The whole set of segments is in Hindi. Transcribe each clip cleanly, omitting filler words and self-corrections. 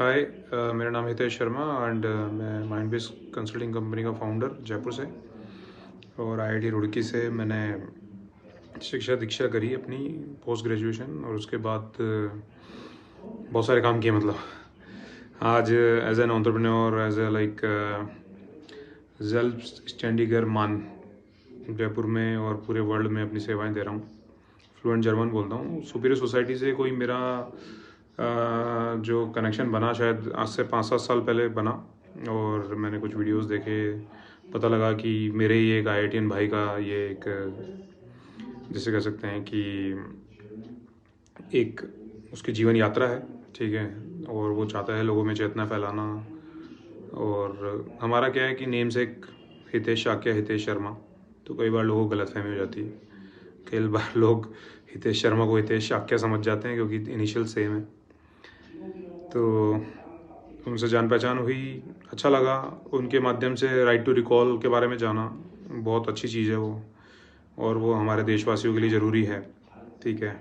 हाय, मेरा नाम हितेश शर्मा एंड मैं माइंडबेस कंसल्टिंग कंपनी का फाउंडर जयपुर से और आईआईटी रुड़की से मैंने शिक्षा दीक्षा करी अपनी पोस्ट ग्रेजुएशन और उसके बाद बहुत सारे काम किए। मतलब आज as an entrepreneur as a like self स्टैंडिगर मान जयपुर में और पूरे वर्ल्ड में अपनी सेवाएं दे रहा हूँ। फ्लुएंट जर्मन बोलता हूँ। सुपीरियर सोसाइटी से कोई मेरा जो कनेक्शन बना शायद आज से 5-7 साल पहले बना और मैंने कुछ वीडियोस देखे, पता लगा कि मेरे ही एक आईआईटीएन भाई का ये एक जिसे कह सकते हैं कि एक उसकी जीवन यात्रा है, ठीक है, और वो चाहता है लोगों में चेतना फैलाना। और हमारा क्या है कि नेम से एक हितेश शाक्य, हितेश शर्मा, तो कई बार लोगों को गलतफहमी हो जाती है। कई बार लोग हितेश शर्मा को हितेश शाक्य समझ जाते हैं क्योंकि इनिशियल सेम है। तो उनसे जान पहचान हुई, अच्छा लगा। उनके माध्यम से राइट टू रिकॉल के बारे में जाना, बहुत अच्छी चीज़ है वो, और वो हमारे देशवासियों के लिए ज़रूरी है, ठीक है।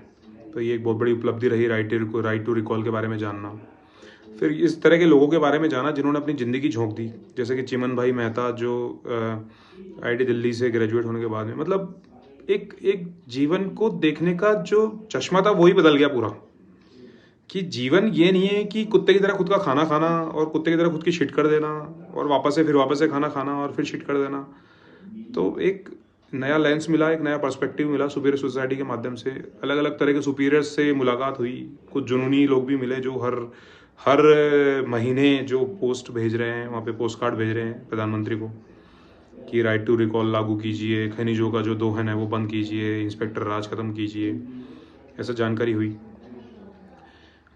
तो ये एक बहुत बड़ी उपलब्धि रही राइट टू रिकॉल के बारे में जानना। फिर इस तरह के लोगों के बारे में जाना जिन्होंने अपनी ज़िंदगी झोंक दी, जैसे कि चिमन भाई मेहता जो आईआईटी दिल्ली से ग्रेजुएट होने के बाद में मतलब एक जीवन को देखने का जो चश्मा था वही बदल गया पूरा। कि जीवन ये नहीं है कि कुत्ते की तरह खुद का खाना खाना और कुत्ते की तरह खुद की शिट कर देना और वापस से खाना खाना और फिर शिट कर देना। तो एक नया लेंस मिला, एक नया पर्सपेक्टिव मिला सुपीरियर सोसाइटी के माध्यम से। अलग अलग तरह के सुपीरियर्स से मुलाकात हुई, कुछ जुनूनी लोग भी मिले जो हर महीने जो पोस्ट भेज रहे हैं, वहाँ पे पोस्ट कार्ड भेज रहे हैं प्रधानमंत्री को कि राइट टू रिकॉल लागू कीजिए, खनिजों का जो दोहन है वो बंद कीजिए, इंस्पेक्टर राज खत्म कीजिए, ऐसा जानकारी हुई।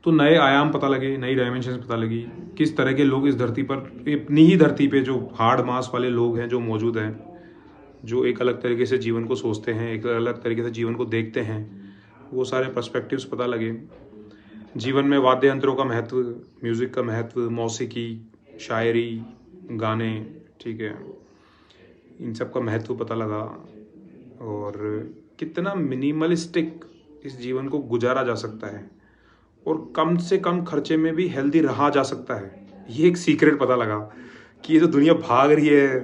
तो नए आयाम पता लगे, नई डायमेंशन पता लगी, किस तरह के लोग इस धरती पर, अपनी ही धरती पे जो हार्ड मास वाले लोग हैं जो मौजूद हैं, जो एक अलग तरीके से जीवन को सोचते हैं, एक अलग तरीके से जीवन को देखते हैं, वो सारे पर्सपेक्टिव्स पता लगे। जीवन में वाद्य यंत्रों का महत्व, म्यूज़िक का महत्व, मौसीकी, शायरी, गाने, ठीक है, इन सब का महत्व पता लगा। और कितना मिनिमलिस्टिक इस जीवन को गुजारा जा सकता है और कम से कम खर्चे में भी हेल्दी रहा जा सकता है। ये एक सीक्रेट पता लगा कि ये जो दुनिया भाग रही है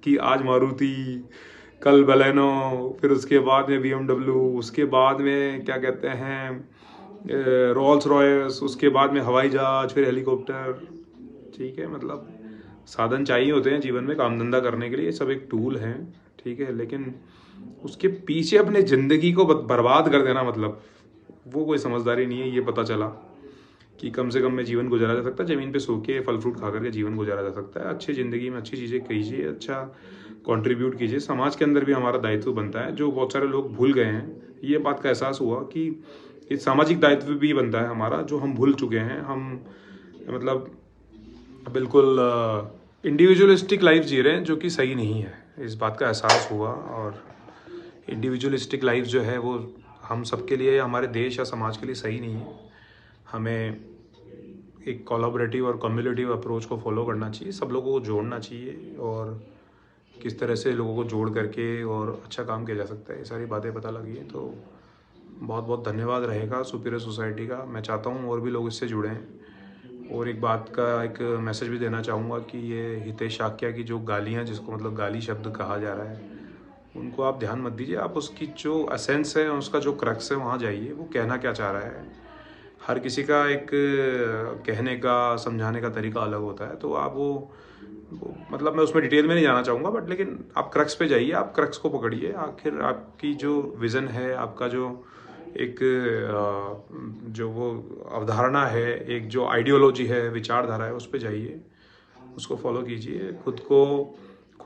कि आज मारुति, कल बलेनो, फिर उसके बाद में BMW, उसके बाद में क्या कहते हैं रोल्स रॉयस, उसके बाद में हवाई जहाज, फिर हेलीकॉप्टर, ठीक है। मतलब साधन चाहिए होते हैं जीवन में काम धंधा करने के लिए, ये सब एक टूल है, ठीक है, लेकिन उसके पीछे अपने ज़िंदगी को बर्बाद कर देना मतलब वो कोई समझदारी नहीं है। ये पता चला कि कम से कम में जीवन गुजारा जा सकता है, ज़मीन पे सो के फल फ्रूट खा करके जीवन गुजारा जा सकता है। अच्छी ज़िंदगी में अच्छी चीज़ें कीजिए, अच्छा कंट्रीब्यूट कीजिए। समाज के अंदर भी हमारा दायित्व बनता है, जो बहुत सारे लोग भूल गए हैं। ये बात का एहसास हुआ कि ये सामाजिक दायित्व भी बनता है हमारा, जो हम भूल चुके हैं। हम मतलब बिल्कुल इंडिविजुअलिस्टिक लाइफ जी रहे हैं, जो कि सही नहीं है। इस बात का एहसास हुआ। और इंडिविजुअलिस्टिक लाइफ जो है वो हम सबके लिए, हमारे देश या समाज के लिए सही नहीं है। हमें एक कोलैबोरेटिव और कम्युनिटिव अप्रोच को फॉलो करना चाहिए, सब लोगों को जोड़ना चाहिए और किस तरह से लोगों को जोड़ करके और अच्छा काम किया जा सकता है, ये सारी बातें पता लगी हैं। तो बहुत बहुत धन्यवाद रहेगा सुपीरियर सोसाइटी का। मैं चाहता हूँ और भी लोग इससे जुड़ें। और एक बात का एक मैसेज भी देना चाहूँगा कि ये हितेश शाक्य की जो गालियाँ, जिसको मतलब गाली शब्द कहा जा रहा है, उनको आप ध्यान मत दीजिए। आप उसकी जो एसेंस है, उसका जो क्रक्स है, वहाँ जाइए, वो कहना क्या चाह रहा है। हर किसी का एक कहने का, समझाने का तरीका अलग होता है। तो आप वो मतलब मैं उसमें डिटेल में नहीं जाना चाहूँगा, बट लेकिन आप क्रक्स पे जाइए, आप क्रक्स को पकड़िए। आखिर आपकी जो विज़न है, आपका जो एक जो वो अवधारणा है, एक जो आइडियोलॉजी है, विचारधारा है, उस पे जाइए, उसको फॉलो कीजिए। खुद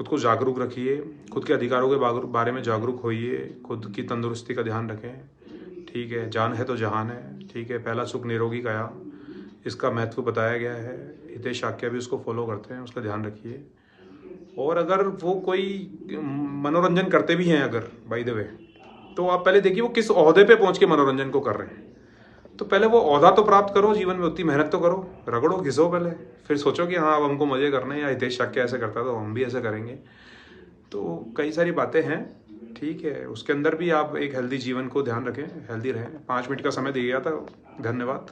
को जागरूक रखिए, खुद के अधिकारों के बारे में जागरूक होइए, खुद की तंदुरुस्ती का ध्यान रखें, ठीक है। जान है तो जहान है, ठीक है। पहला सुख निरोगी काया, इसका महत्व बताया गया है। हितेश शाक्य भी उसको फॉलो करते हैं, उसका ध्यान रखिए। और अगर वो कोई मनोरंजन करते भी हैं, अगर बाय द वे, तो आप पहले देखिए वो किस ओहदे पे पहुंच के मनोरंजन को कर रहे हैं। तो पहले वो ओहदा तो प्राप्त करो, जीवन में उतनी मेहनत तो करो, रगड़ो घिसो पहले, फिर सोचो कि हाँ अब हमको मजे करने हैं, या हितेश शाक्य ऐसे करता तो हम भी ऐसे करेंगे। तो कई सारी बातें हैं, ठीक है। उसके अंदर भी आप एक हेल्दी जीवन को ध्यान रखें, हेल्दी रहें। 5 मिनट का समय दिया था, धन्यवाद।